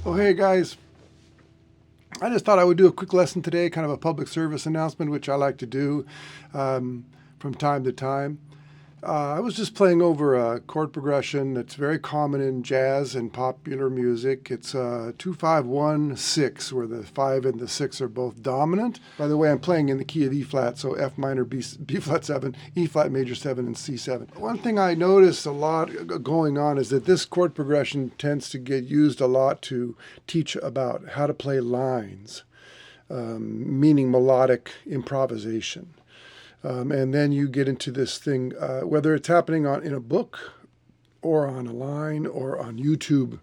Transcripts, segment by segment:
Oh, hey guys, I just thought I would do a quick lesson today, kind of a public service announcement, which I like to do from time to time. I was just playing over a chord progression that's very common in jazz and popular music. It's 2-5-1-6, where the 5 and the 6 are both dominant. By the way, I'm playing in the key of E flat, so F minor, B flat 7, E flat major 7, and C7. One thing I notice a lot going on is that this chord progression tends to get used a lot to teach about how to play lines, meaning melodic improvisation. And then you get into this thing, whether it's happening in a book or on a line or on YouTube.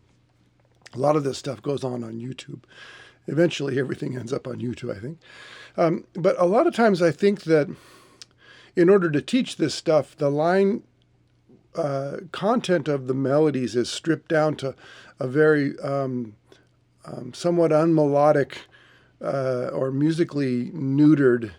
A lot of this stuff goes on YouTube. Eventually, everything ends up on YouTube, I think. But a lot of times I think that in order to teach this stuff, the line content of the melodies is stripped down to a very somewhat unmelodic or musically neutered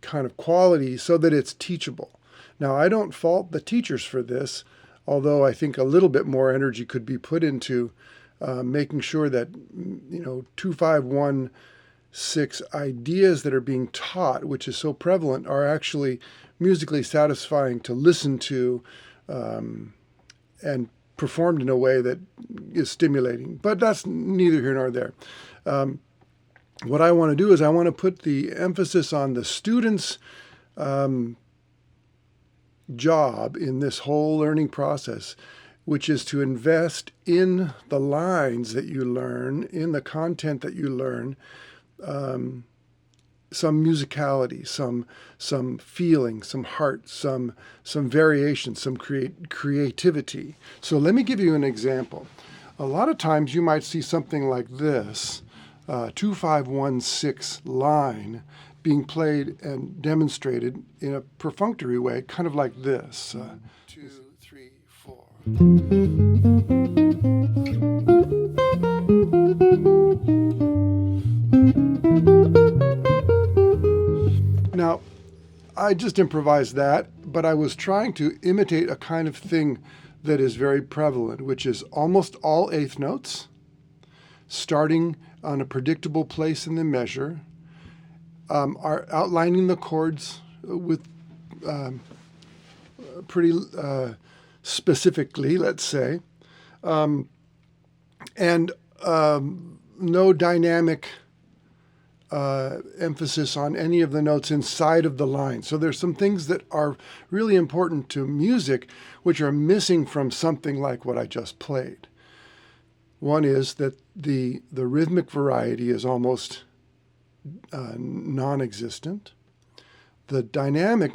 kind of quality so that it's teachable. Now, I don't fault the teachers for this, although I think a little bit more energy could be put into making sure that, 2-5-1-6 ideas that are being taught, which is so prevalent, are actually musically satisfying to listen to and performed in a way that is stimulating. But that's neither here nor there. What I want to do is I want to put the emphasis on the student's job in this whole learning process, which is to invest in the lines that you learn, in the content that you learn, some musicality, some feeling, some heart, some variation, some creativity. So let me give you an example. A lot of times you might see something like this. 2-5-1-6 line being played and demonstrated in a perfunctory way, kind of like this. 2, 3, 4. Now, I just improvised that, but I was trying to imitate a kind of thing that is very prevalent, which is almost all eighth notes, starting on a predictable place in the measure, are outlining the chords with pretty specifically, let's say, and no dynamic emphasis on any of the notes inside of the line. So there's some things that are really important to music which are missing from something like what I just played. One is that the rhythmic variety is almost non-existent. The dynamic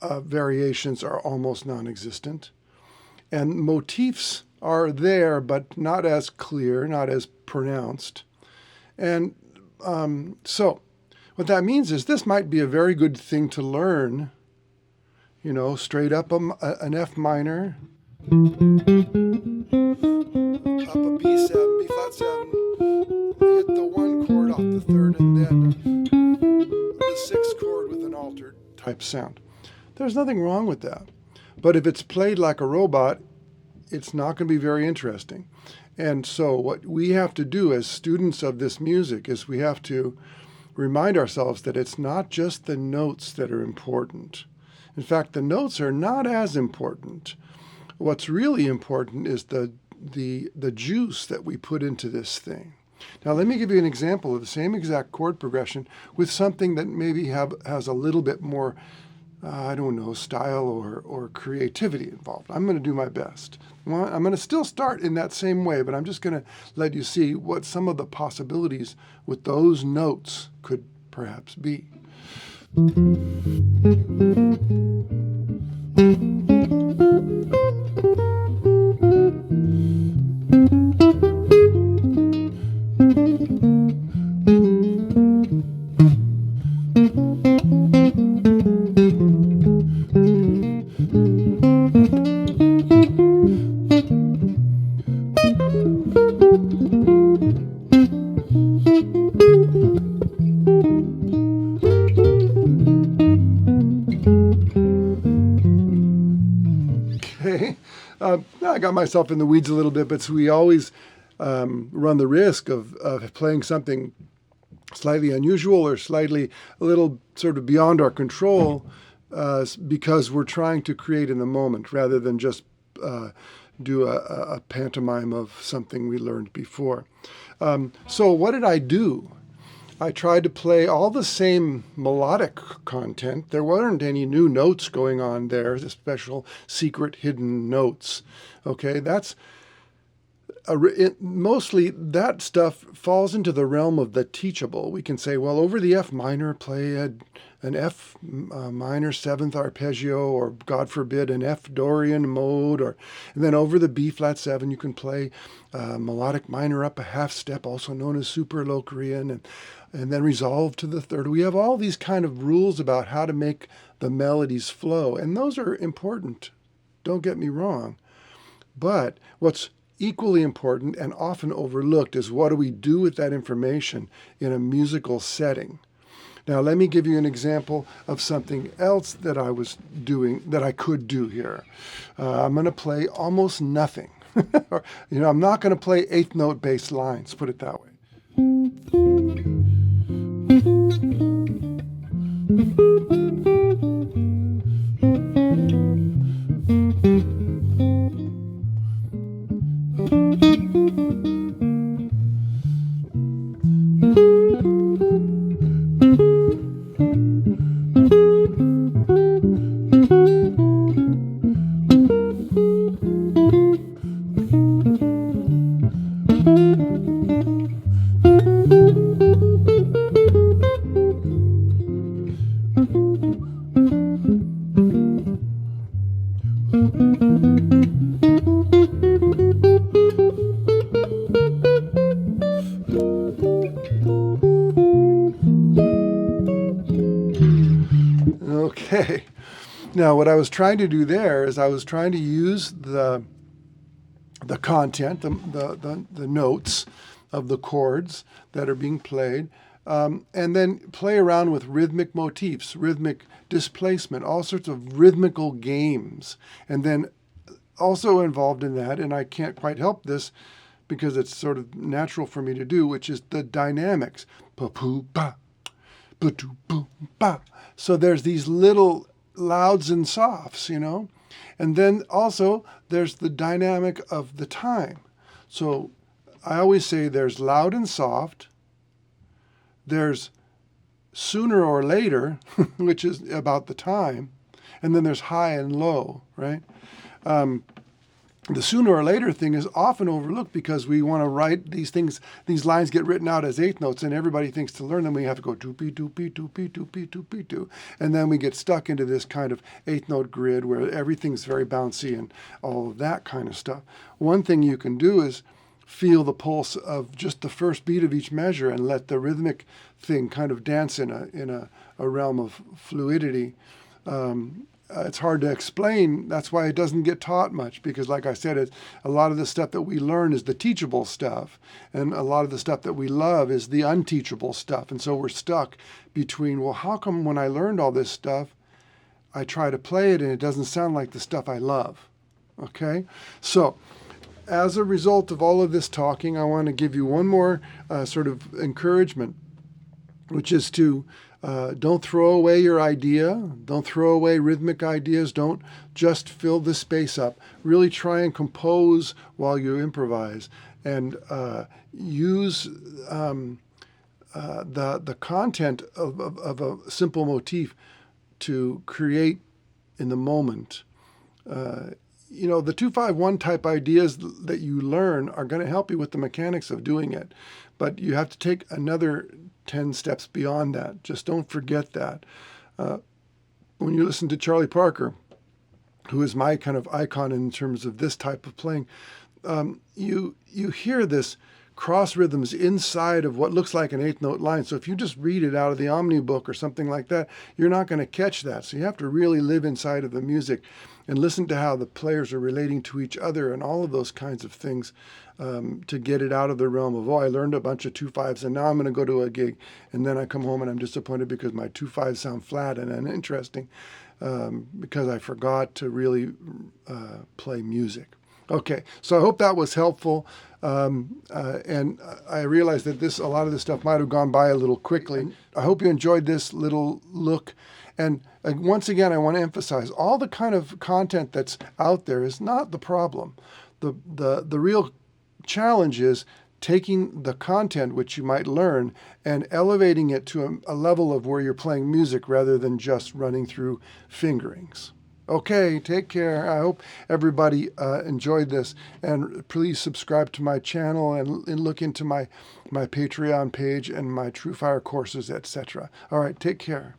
variations are almost non-existent. And motifs are there, but not as clear, not as pronounced. And so what that means is this might be a very good thing to learn, straight up an F minor, up a B7, B flat 7, hit the one chord off the third, and then the sixth chord with an altered type sound. There's nothing wrong with that. But if it's played like a robot, it's not going to be very interesting. And so what we have to do as students of this music is we have to remind ourselves that it's not just the notes that are important. In fact, the notes are not as important. What's really important is the juice that we put into this thing. Now, let me give you an example of the same exact chord progression with something that maybe has a little bit more, I don't know, style or creativity involved. I'm going to do my best. Well, I'm going to still start in that same way, but I'm just going to let you see what some of the possibilities with those notes could perhaps be. Okay, I got myself in the weeds a little bit, but we always run the risk of playing something slightly unusual or slightly a little sort of beyond our control because we're trying to create in the moment rather than just do a pantomime of something we learned before. So what did I do? I tried to play all the same melodic content. There weren't any new notes going on there, the special secret hidden notes. Okay, that's mostly that stuff falls into the realm of the teachable. We can say, well, over the F minor, play an F minor seventh arpeggio, or God forbid, an F Dorian mode, and then over the B flat 7, you can play melodic minor up a half step, also known as super Locrian, and then resolve to the third. We have all these kind of rules about how to make the melodies flow, and those are important. Don't get me wrong. But what's equally important and often overlooked is what do we do with that information in a musical setting. Now, let me give you an example of something else that I was doing, that I could do here. I'm going to play almost nothing. I'm not going to play eighth note bass lines, put it that way. Okay. Now, what I was trying to do there is I was trying to use the content, the notes of the chords that are being played, and then play around with rhythmic motifs, rhythmic displacement, all sorts of rhythmical games. And then also involved in that, and I can't quite help this because it's sort of natural for me to do, which is the dynamics. Pa-poo-pa, pa-doo-poo-pa. So there's these little louds and softs, And then also there's the dynamic of the time. So I always say there's loud and soft, there's sooner or later, which is about the time, and then there's high and low, right? The sooner or later thing is often overlooked because we want to write these things, these lines get written out as eighth notes, and everybody thinks to learn them we have to go doopy, doopy, doopy, doopy, doopy, doo. And then we get stuck into this kind of eighth note grid where everything's very bouncy and all of that kind of stuff. One thing you can do is feel the pulse of just the first beat of each measure and let the rhythmic thing kind of dance in a realm of fluidity. It's hard to explain. That's why it doesn't get taught much, because like I said, a lot of the stuff that we learn is the teachable stuff, and a lot of the stuff that we love is the unteachable stuff. And so we're stuck between, well, how come when I learned all this stuff, I try to play it and it doesn't sound like the stuff I love? Okay? So as a result of all of this talking, I want to give you one more sort of encouragement, which is to Don't throw away your idea. Don't throw away rhythmic ideas. Don't just fill the space up. Really try and compose while you improvise, and use the content of a simple motif to create in the moment. The 2-5-1 type ideas that you learn are going to help you with the mechanics of doing it, but you have to take another 10 steps beyond that. Just don't forget that. When you listen to Charlie Parker, who is my kind of icon in terms of this type of playing, you hear this cross rhythms inside of what looks like an eighth note line. So if you just read it out of the Omni book or something like that, you're not going to catch that. So you have to really live inside of the music and listen to how the players are relating to each other and all of those kinds of things, to get it out of the realm of, I learned a bunch of 2-5s and now I'm going to go to a gig, and then I come home and I'm disappointed because my 2-5s sound flat and uninteresting, because I forgot to really play music. Okay, so I hope that was helpful, and I realize that a lot of this stuff might have gone by a little quickly. I hope you enjoyed this little look, and once again, I want to emphasize, all the kind of content that's out there is not the problem. The real challenge is taking the content which you might learn and elevating it to a level of where you're playing music rather than just running through fingerings. Okay, take care. I hope everybody enjoyed this, and please subscribe to my channel and look into my Patreon page and my TrueFire courses, etc. All right, take care.